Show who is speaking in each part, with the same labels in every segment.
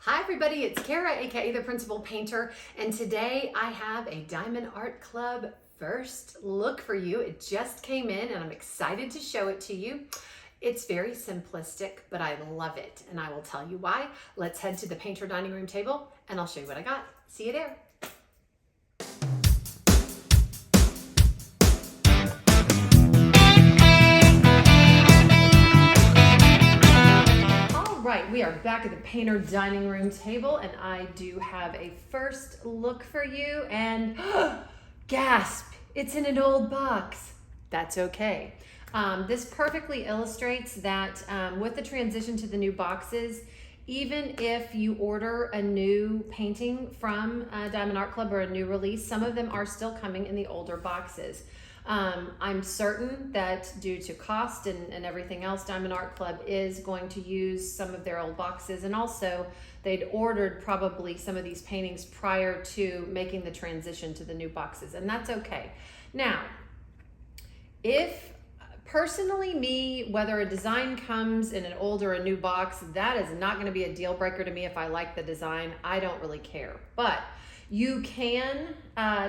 Speaker 1: Hi everybody, it's Kara, aka the Principal Painter, and today I have a Diamond Art Club first look for you. It just came in and I'm excited to show it to you. It's very simplistic, but I love it, and I will tell you why. Let's head to the painter dining room table and I'll show you what I got. See you there. Right, we are back at the painter dining room table and I do have a first look for you, and gasp, it's in an old box. That's okay. This perfectly illustrates that with the transition to the new boxes, even if you order a new painting from Diamond Art Club or a new release, some of them are still coming in the older boxes. I'm certain that due to cost and everything else, Diamond Art Club is going to use some of their old boxes, and also they'd ordered probably some of these paintings prior to making the transition to the new boxes, and that's okay. Now, if personally me, whether a design comes in an old or a new box, that is not going to be a deal breaker to me. If I like the design, I don't really care, but you can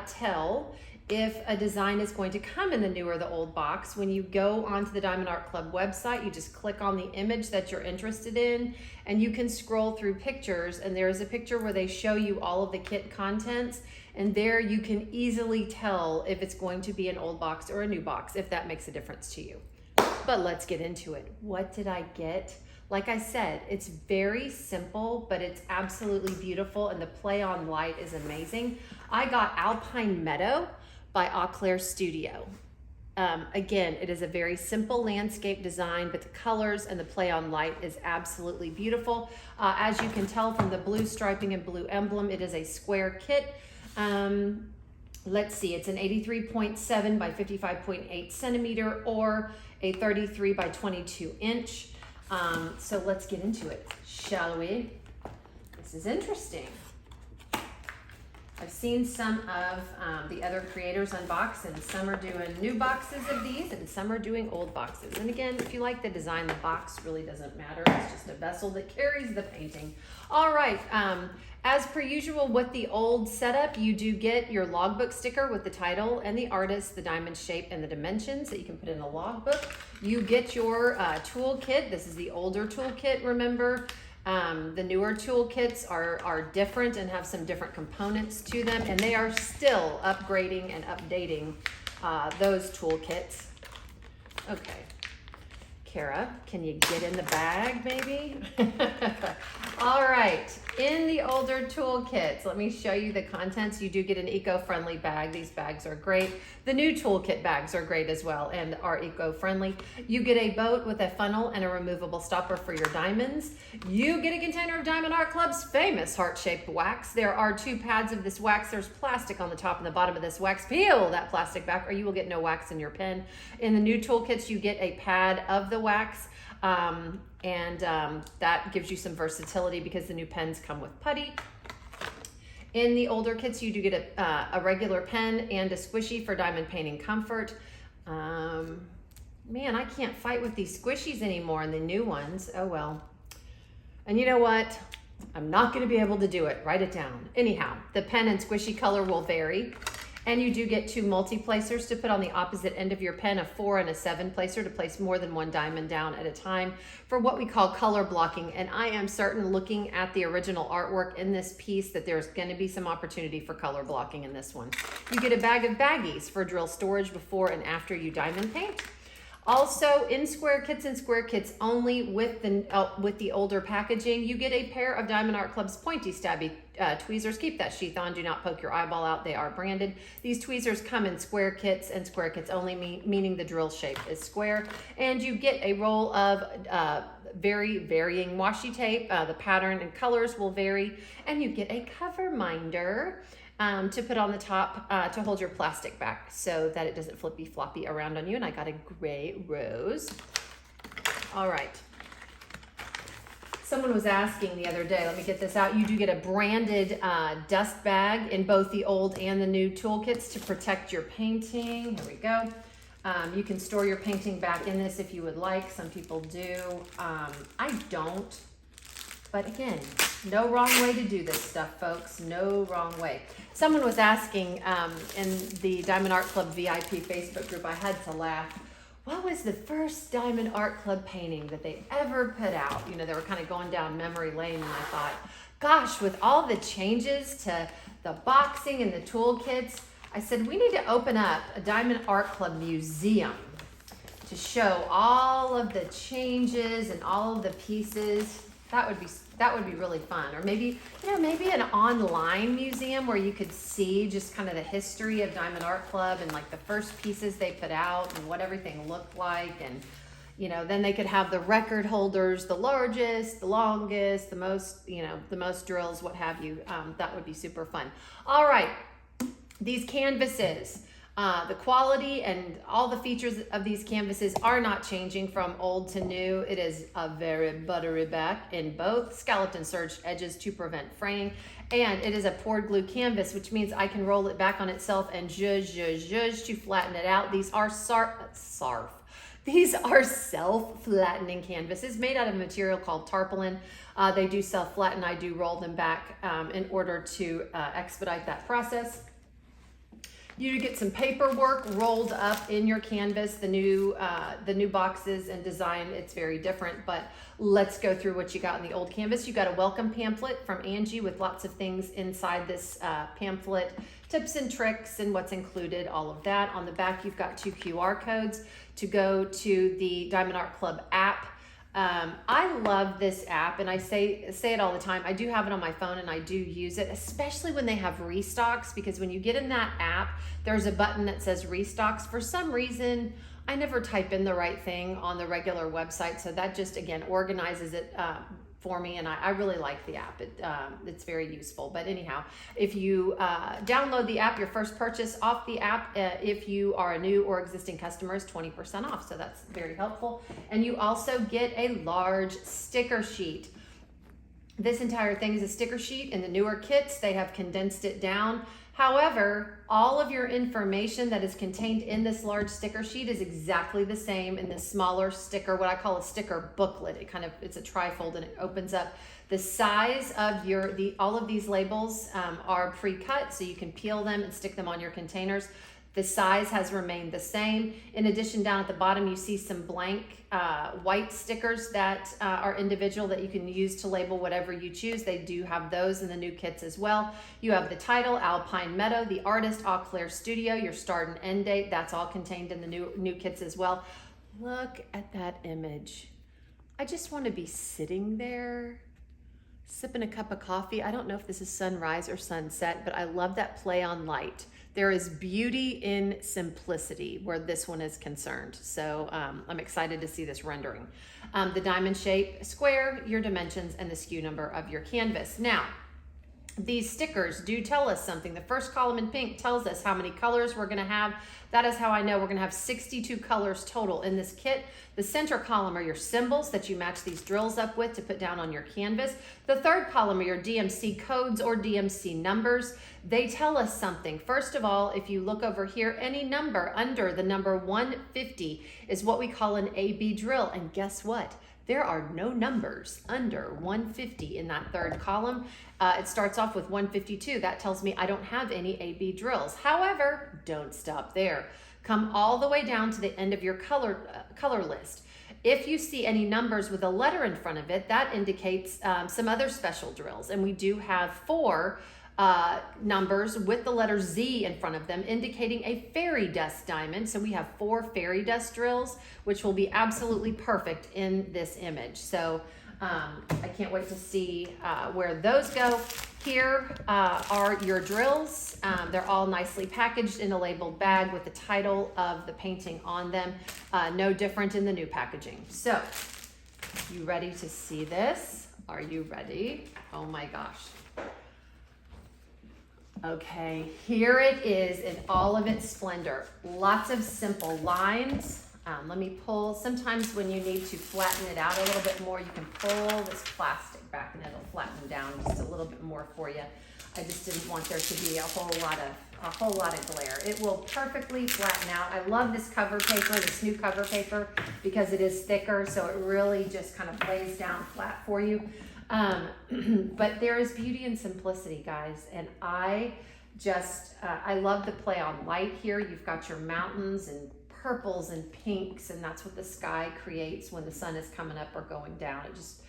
Speaker 1: tell if a design is going to come in the new or the old box. When you go onto the Diamond Art Club website, you just click on the image that you're interested in and you can scroll through pictures, and there's a picture where they show you all of the kit contents, and there you can easily tell if it's going to be an old box or a new box, if that makes a difference to you. But let's get into it. What did I get? Like I said, it's very simple, but it's absolutely beautiful, and the play on light is amazing. I got Alpine Meadows by Auclair Studio. Again, it is a very simple landscape design, but the colors and the play on light is absolutely beautiful. As you can tell from the blue striping and blue emblem, it is a square kit. Let's see, it's an 83.7 by 55.8 centimeter or a 33 by 22 inch. So let's get into it, shall we? This is interesting. I've seen some of the other creators unbox, and some are doing new boxes of these and some are doing old boxes. And again, if you like the design, the box really doesn't matter. It's just a vessel that carries the painting. All right, as per usual with the old setup, you do get your logbook sticker with the title and the artist, the diamond shape, and the dimensions that you can put in the logbook. You get your toolkit. This is the older toolkit, remember. The newer toolkits are different and have some different components to them, and they are still upgrading and updating those toolkits. Okay, Kara, can you get in the bag maybe? All right, in the older toolkits, let me show you the contents. You do get an eco-friendly bag. These bags are great. The new toolkit bags are great as well and are eco-friendly. You get a boat with a funnel and a removable stopper for your diamonds. You get a container of Diamond Art Club's famous heart-shaped wax. There are 2 pads of this wax. There's plastic on the top and the bottom of this wax. Peel that plastic back or you will get no wax in your pen. In the new toolkits, you get a pad of the wax. That gives you some versatility because the new pens come with putty. In the older kits, you do get a regular pen and a squishy for diamond painting comfort. Man, I can't fight with these squishies anymore in the new ones. Oh well. And you know what? I'm not going to be able to do it. Write it down. Anyhow, the pen and squishy color will vary. And you do get 2 multi-placers to put on the opposite end of your pen, a 4 and a 7 placer to place more than 1 diamond down at a time for what we call color blocking. And I am certain, looking at the original artwork in this piece, that there's going to be some opportunity for color blocking in this one. You get a bag of baggies for drill storage before and after you diamond paint. Also, in square kits and square kits only with the older packaging, you get a pair of Diamond Art Club's pointy stabby tweezers. Keep that sheath on. Do not poke your eyeball out. They are branded. These tweezers come in square kits and square kits only, meaning the drill shape is square. And you get a roll of very varying washi tape. The pattern and colors will vary. And you get a cover minder to put on the top to hold your plastic back so that it doesn't flippy floppy around on you. And I got a gray rose. All right. Someone was asking the other day, let me get this out. You do get a branded dust bag in both the old and the new toolkits to protect your painting. Here we go. You can store your painting back in this if you would like. Some people do. I don't. But again, No wrong way to do this stuff, folks. No wrong way. Someone was asking in the Diamond Art Club VIP Facebook group, I had to laugh. What was the first Diamond Art Club painting that they ever put out? You know, they were kind of going down memory lane, and I thought, gosh, with all the changes to the boxing and the toolkits, I said, we need to open up a Diamond Art Club museum to show all of the changes and all of the pieces. That would be really fun. Or maybe, you know, maybe an online museum where you could see just kind of the history of Diamond Art Club and like the first pieces they put out and what everything looked like. And, you know, then they could have the record holders, the largest, the longest, the most, you know, the most drills, what have you. That would be super fun. All right, these canvases. The quality and all the features of these canvases are not changing from old to new. It is a very buttery back in both skeleton serged edges to prevent fraying. And it is a poured glue canvas, which means I can roll it back on itself and zhuzh to flatten it out. These are These are self-flattening canvases made out of a material called tarpaulin. They do self-flatten. I do roll them back in order to expedite that process. You get some paperwork rolled up in your canvas, the new boxes and design. It's very different, but let's go through what you got in the old canvas. You got a welcome pamphlet from Angie with lots of things inside this pamphlet, tips and tricks and what's included, all of that. On the back, you've got 2 QR codes to go to the Diamond Art Club app. I love this app, and I say it all the time. I do have it on my phone and I do use it, especially when they have restocks, because when you get in that app, there's a button that says restocks. For some reason, I never type in the right thing on the regular website, so that just, again, organizes it for me, and I really like the app. It's very useful. But anyhow, if you download the app, your first purchase off the app, if you are a new or existing customer, is 20% off. So that's very helpful. And you also get a large sticker sheet. This entire thing is a sticker sheet. In the newer kits, they have condensed it down. However, all of your information that is contained in this large sticker sheet is exactly the same in this smaller sticker, what I call a sticker booklet. It's a trifold, and it opens up. The size of all of these labels are pre-cut, so you can peel them and stick them on your containers. The size has remained the same. In addition, down at the bottom, you see some blank white stickers that are individual that you can use to label whatever you choose. They do have those in the new kits as well. You have the title, Alpine Meadow, the artist, Auclair Studio, your start and end date. That's all contained in the new kits as well. Look at that image. I just want to be sitting there, sipping a cup of coffee. I don't know if this is sunrise or sunset, but I love that play on light. There is beauty in simplicity where this one is concerned. So I'm excited to see this rendering. The diamond shape, square, your dimensions, and the SKU number of your canvas. Now, these stickers do tell us something. The first column in pink tells us how many colors we're gonna have. That is how I know we're gonna have 62 colors total in this kit. The center column are your symbols that you match these drills up with to put down on your canvas. The third column are your DMC codes or DMC numbers. They tell us something. First of all, if you look over here, any number under the number 150 is what we call an AB drill. And guess what? There are no numbers under 150 in that third column. It starts off with 152. That tells me I don't have any AB drills. However, don't stop there. Come all the way down to the end of your color list. If you see any numbers with a letter in front of it, that indicates some other special drills. And we do have 4 numbers with the letter Z in front of them, indicating a fairy dust diamond. So we have 4 fairy dust drills, which will be absolutely perfect in this image. So I can't wait to see where those go. Here are your drills. They're all nicely packaged in a labeled bag with the title of the painting on them. No different in the new packaging. So, you ready to see this? Are you ready? Oh my gosh. Okay, here it is in all of its splendor. Lots of simple lines. Let me pull. Sometimes when you need to flatten it out a little bit more, you can pull this plastic back and it'll flatten down just a little bit more for you. I just didn't want there to be a whole lot of glare. It will perfectly flatten out. I love this cover paper, this new cover paper, because it is thicker, so it really just kind of lays down flat for you. But there is beauty in simplicity, guys. And I love the play on light here. You've got your mountains and purples and pinks, and that's what the sky creates when the sun is coming up or going down. It just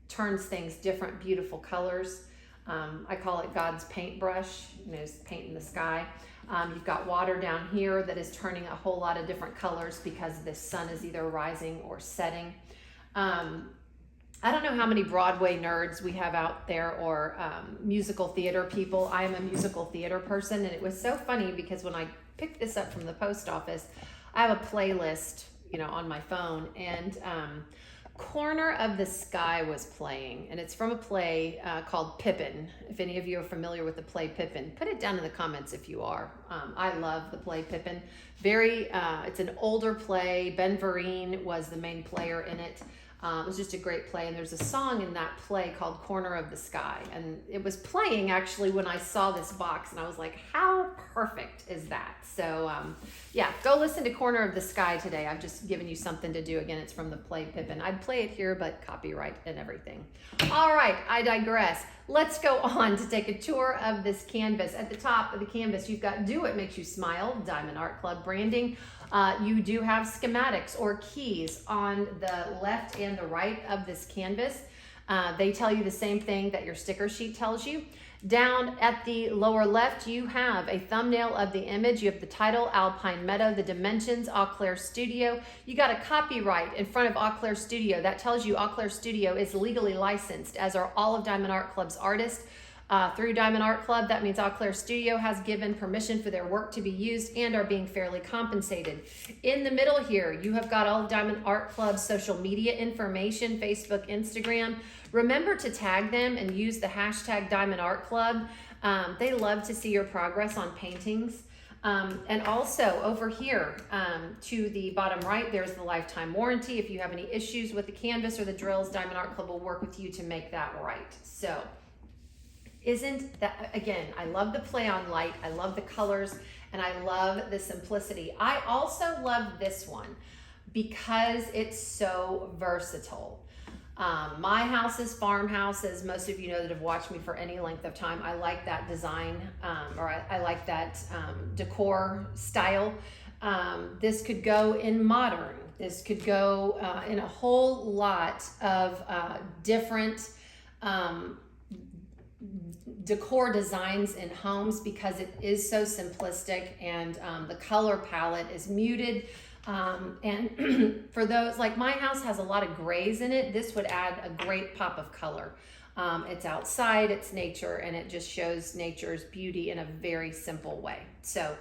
Speaker 1: turns things different, beautiful colors. I call it God's paintbrush, painting the sky. You've got water down here that is turning a whole lot of different colors because the sun is either rising or setting. I don't know how many Broadway nerds we have out there, or musical theater people. I am a musical theater person, and it was so funny because when I picked this up from the post office, I have a playlist, on my phone, and Corner of the Sky was playing, and it's from a play called Pippin. If any of you are familiar with the play Pippin, put it down in the comments if you are. I love the play Pippin. It's an older play. Ben Vereen was the main player in it. It was just a great play, and there's a song in that play called Corner of the Sky, and it was playing actually when I saw this box, and I was like, how perfect is that? So yeah, go listen to Corner of the Sky today. I've just given you something to do. Again, it's from the play Pippin. I'd play it here, but copyright and everything. All right, I digress. Let's go on to take a tour of this canvas. At the top of the canvas, you've got Do It Makes You Smile, Diamond Art Club branding. You do have schematics or keys on the left and the right of this canvas. They tell you the same thing that your sticker sheet tells you. Down at the lower left, you have a thumbnail of the image. You have the title, Alpine Meadow, the dimensions, Auclair Studio. You got a copyright in front of Auclair Studio. That tells you Auclair Studio is legally licensed, as are all of Diamond Art Club's artists. Through Diamond Art Club, that means Auclair Studio has given permission for their work to be used and are being fairly compensated. In the middle here, you have got all of Diamond Art Club's social media information, Facebook, Instagram. Remember to tag them and use the hashtag Diamond Art Club. They love to see your progress on paintings. And also over here to the bottom right, there's the lifetime warranty. If you have any issues with the canvas or the drills, Diamond Art Club will work with you to make that right. So, isn't that, again, I love the play on light, I love the colors, and I love the simplicity. I also love this one because it's so versatile. My house is farmhouse, as most of you know that have watched me for any length of time. I like that design, I like that decor style. This could go in modern. This could go in a whole lot of different decor designs in homes because it is so simplistic, and the color palette is muted. And for those, like my house has a lot of grays in it, this would add a great pop of color. It's outside, it's nature, and it just shows nature's beauty in a very simple way. So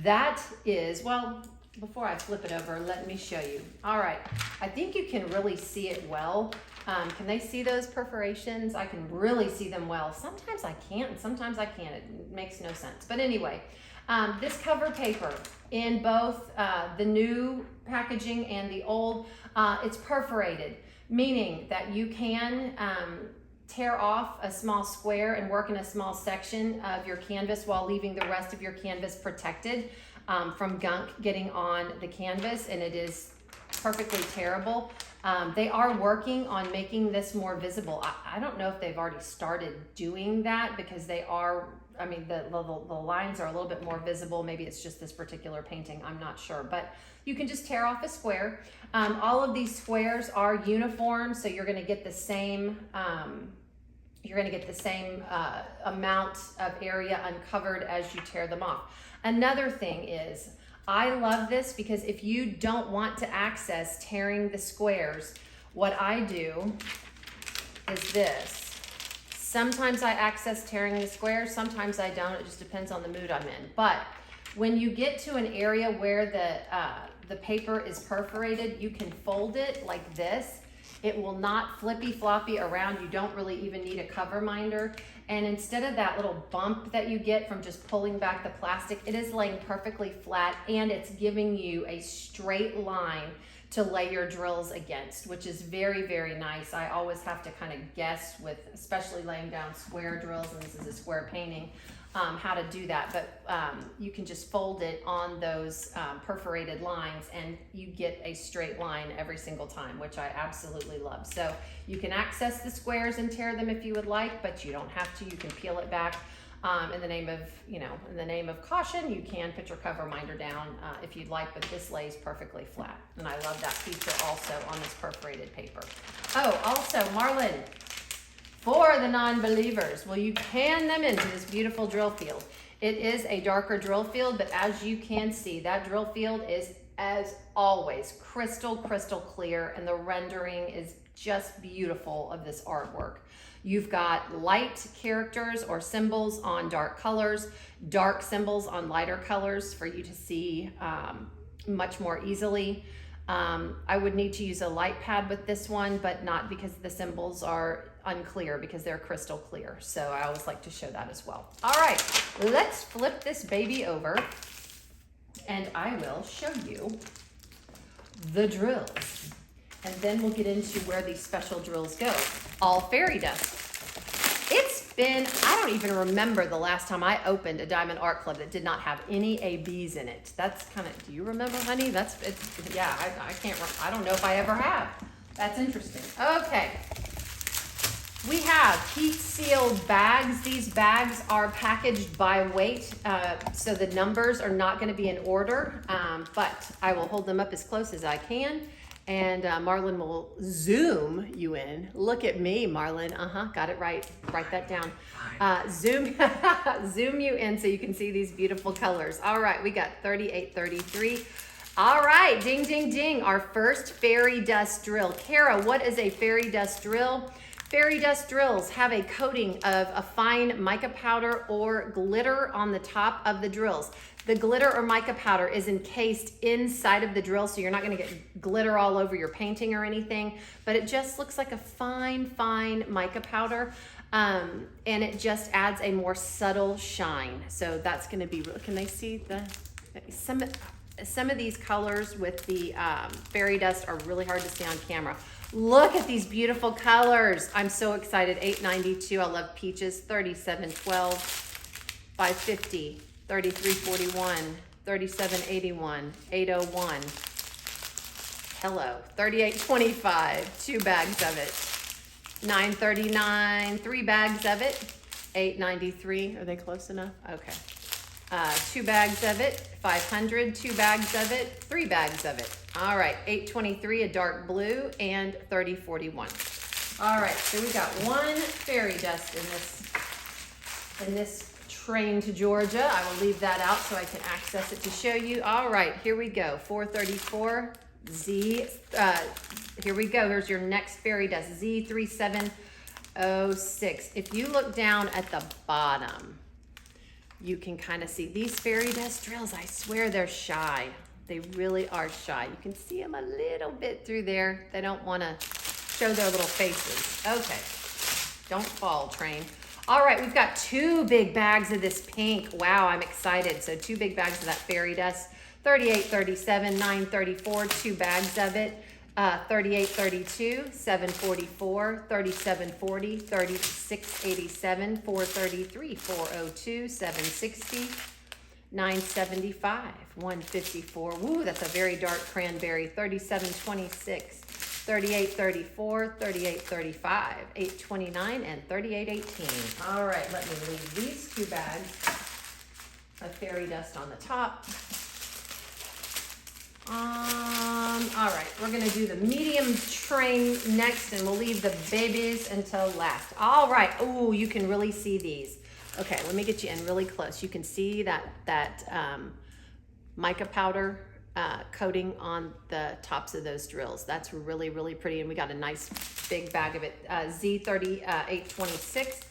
Speaker 1: that is, well, before I flip it over, let me show you. All right, I think you can really see it well. Can they see those perforations? I can really see them well. Sometimes I can't, and sometimes I can't. It makes no sense. But anyway, this cover paper in both the new packaging and the old, it's perforated, meaning that you can tear off a small square and work in a small section of your canvas while leaving the rest of your canvas protected from gunk getting on the canvas, and it is perfectly tearable. They are working on making this more visible. I don't know if they've already started doing that because they are, I mean, the lines are a little bit more visible. Maybe it's just this particular painting, I'm not sure. But you can just tear off a square. All of these squares are uniform, so you're gonna get the same, amount of area uncovered as you tear them off. Another thing is, I love this because if you don't want to access tearing the squares, what I do is this. Sometimes I access tearing the squares, sometimes I don't. It just depends on the mood I'm in. But when you get to an area where the paper is perforated, you can fold it like this. It will not flippy floppy around. You don't really even need a cover minder. And instead of that little bump that you get from just pulling back the plastic, it is laying perfectly flat, and it's giving you a straight line to lay your drills against, which is very, very nice. I always have to kind of guess with, especially laying down square drills, and this is a square painting, how to do that. But you can just fold it on those perforated lines and you get a straight line every single time, which I absolutely love. So you can access the squares and tear them if you would like, but you don't have to. You can peel it back. In the name of, in the name of caution, you can put your cover minder down if you'd like, but this lays perfectly flat. And I love that feature also on this perforated paper. Oh, also, Marlon, for the non-believers, will you pan them into this beautiful drill field? It is a darker drill field, but as you can see, that drill field is, as always, crystal clear, and the rendering is just beautiful of this artwork. You've got light characters or symbols on dark colors, dark symbols on lighter colors for you to see much more easily. I would need to use a light pad with this one, but not because the symbols are unclear, because they're crystal clear. So I always like to show that as well. All right, let's flip this baby over and I will show you the drills. And then we'll get into where these special drills go. All fairy dust. It's been, I don't even remember the last time I opened a Diamond Art Club that did not have any ABs in it. That's kind of, do you remember, honey? Yeah, I don't know if I ever have. That's interesting. Okay. We have heat sealed bags. These bags are packaged by weight, so the numbers are not going to be in order, but I will hold them up as close as I can. And Marlon will zoom you in. Look at me, Marlon. Got it right. Write that down. Zoom you in so you can see these beautiful colors. All right, we got 38, 33. All right, ding, ding, ding. Our first fairy dust drill. Kara, what is a fairy dust drill? Fairy dust drills have a coating of a fine mica powder or glitter on the top of the drills. The glitter or mica powder is encased inside of the drill, so you're not going to get glitter all over your painting or anything, but it just looks like a fine mica powder, and it just adds a more subtle shine. So that's going to be, can they see some of these colors with the fairy dust are really hard to see on camera. Look at these beautiful colors. I'm so excited. $8.92. I love peaches. $37.12. $5.50. $33.41. $37.81. $8.01. Hello. $38.25. 2 bags of it. $9.39. 3 bags of it. $8.93. Are they close enough? Okay. 2 bags of it. $500. 2 bags of it. 3 bags of it. All right, $8.23, a dark blue, and $30.41. All right, so we got 1 fairy dust in this train to Georgia. I will leave that out so I can access it to show you. All right, here we go. 434 Z. Here we go. Here's your next fairy dust, Z3706. If you look down at the bottom, you can kind of see these fairy dust drills. I swear they're shy. They really are shy. You can see them a little bit through there. They don't want to show their little faces. Okay, don't fall, train. All right, we've got 2 big bags of this pink. Wow, I'm excited. So 2 big bags of that fairy dust. 38, 37, 9, 34, 2 bags of it. 38, 32, 744, 37, 40, 36, 87, 433, 402, 760. 975, 154. Woo, that's a very dark cranberry. 3726, 3834, 3835, 829, and 3818. All right, let me leave these 2 bags of fairy dust on the top. All right, we're gonna do the medium train next, and we'll leave the babies until last. All right, oh, you can really see these. Okay, let me get you in really close. You can see that mica powder coating on the tops of those drills. That's really, really pretty. And we got a nice big bag of it. Z3826,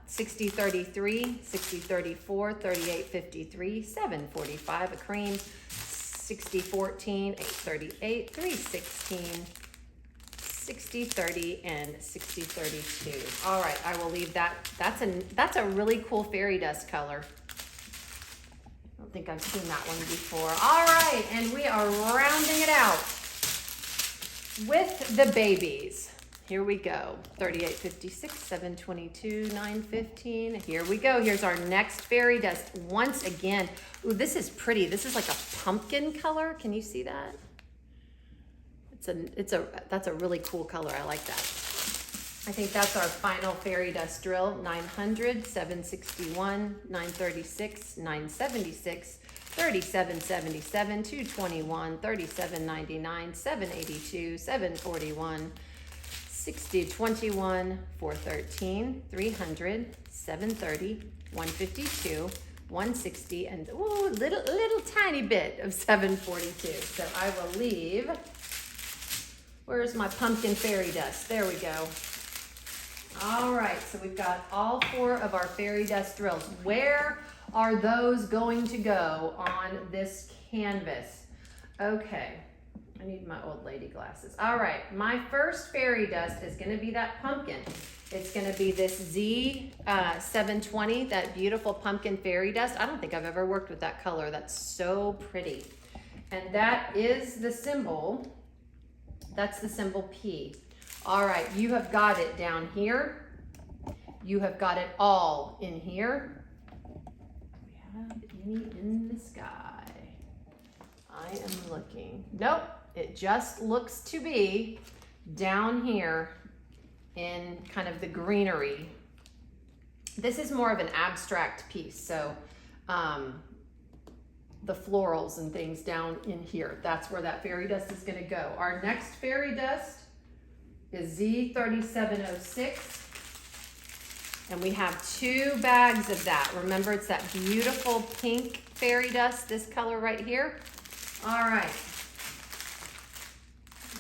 Speaker 1: 6033, 6034, 3853, 745, a cream, 6014, 838, 316, 6030, and 6032. All right, I will leave that. That's a really cool fairy dust color. I don't think I've seen that one before. All right, and we are rounding it out with the babies. Here we go. 3856, 722, 915. Here we go. Here's our next fairy dust. Once again, ooh, this is pretty. This is like a pumpkin color. Can you see that? That's a really cool color. I like that. I think that's our final fairy dust drill. 900, 761, 936, 976, 3777, 221, 3799, 782, 741, 6021, 413, 300, 730, 152, 160, and ooh, little tiny bit of 742. So I will leave. Where's my pumpkin fairy dust? There we go. All right, so we've got all 4 of our fairy dust drills. Where are those going to go on this canvas? Okay, I need my old lady glasses. All right, my first fairy dust is gonna be that pumpkin. It's gonna be this Z720, that beautiful pumpkin fairy dust. I don't think I've ever worked with that color. That's so pretty. And that is the symbol. That's the symbol P. All right, you have got it down here. You have got it all in here. Do we have any in the sky? I am looking. Nope, it just looks to be down here in kind of the greenery. This is more of an abstract piece, so the florals and things down in here. That's where that fairy dust is gonna go. Our next fairy dust is Z3706. And we have 2 bags of that. Remember, it's that beautiful pink fairy dust, this color right here. All right.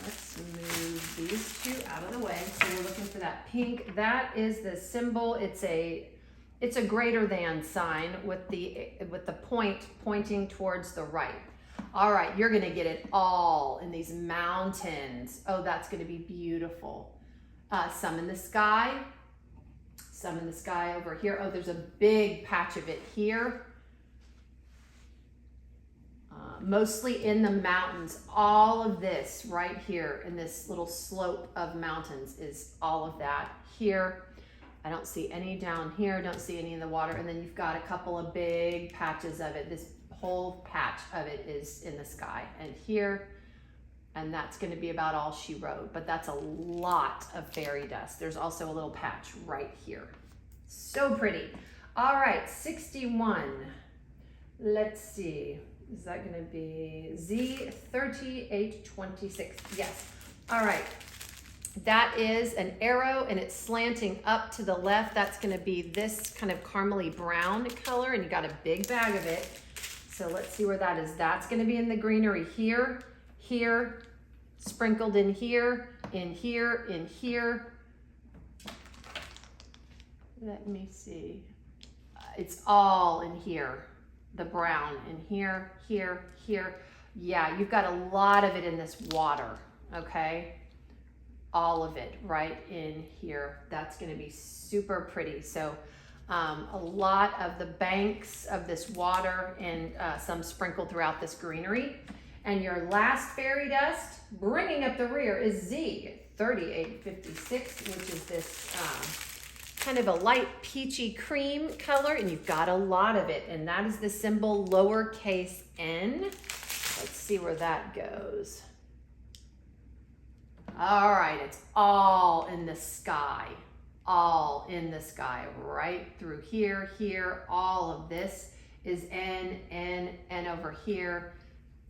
Speaker 1: Let's move these 2 out of the way. So we're looking for that pink. That is the symbol. It's a greater than sign with the point pointing towards the right. All right, you're gonna get it all in these mountains. Oh, that's gonna be beautiful. Some in the sky, some in the sky over here. Oh, there's a big patch of it here. Mostly in the mountains. All of this right here in this little slope of mountains is all of that here. I don't see any down here, don't see any in the water. And then you've got a couple of big patches of it. This whole patch of it is in the sky and here, and that's going to be about all she wrote, but that's a lot of fairy dust. There's also a little patch right here. So pretty. All right, 61. Let's see. Is that going to be Z3826? Yes. All right. That is an arrow and it's slanting up to the left. That's going to be this kind of caramely brown color, and you got a big bag of it. So let's see where that is. That's going to be in the greenery here, here, sprinkled in here, in here, in here. Let me see. It's all in here. The brown in here, here, here. Yeah, you've got a lot of it in this water, okay? All of it right in here. That's going to be super pretty. So a lot of the banks of this water and some sprinkled throughout this greenery. And your last fairy dust, bringing up the rear, is Z3856, which is this kind of a light peachy cream color, and you've got a lot of it, and that is the symbol lowercase n. Let's see where that goes. All right, it's all in the sky. All in the sky, right through here, here. All of this is N over here,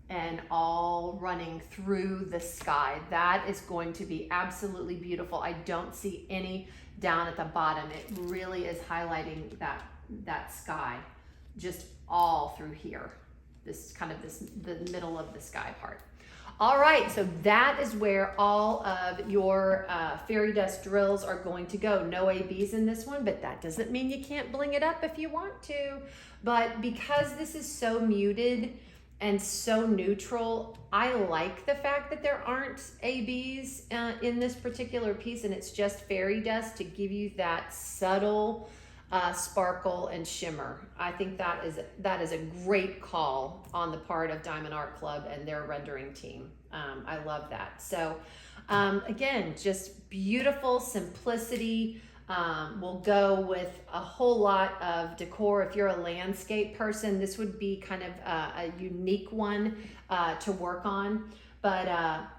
Speaker 1: and all running through the sky. That is going to be absolutely beautiful. I don't see any down at the bottom. It really is highlighting that sky, just all through here. This kind of the middle of the sky part. All right, so that is where all of your fairy dust drills are going to go. No ABs in this one, but that doesn't mean you can't bling it up if you want to. But because this is so muted and so neutral, I like the fact that there aren't ABs in this particular piece, and it's just fairy dust to give you that subtle sparkle and shimmer. I think that is a great call on the part of Diamond Art Club and their rendering team. I love that. So again, just beautiful simplicity. We'll go with a whole lot of decor. If you're a landscape person, this would be kind of a unique one to work on. But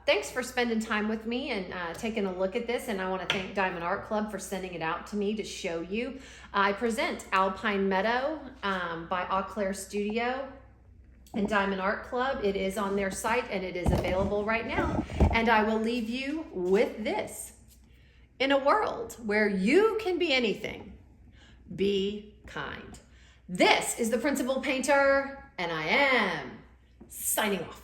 Speaker 1: thanks for spending time with me and taking a look at this. And I want to thank Diamond Art Club for sending it out to me to show you. I present Alpine Meadow by Auclair Studio and Diamond Art Club. It is on their site and it is available right now. And I will leave you with this. In a world where you can be anything, be kind. This is the Principal Painter, and I am signing off.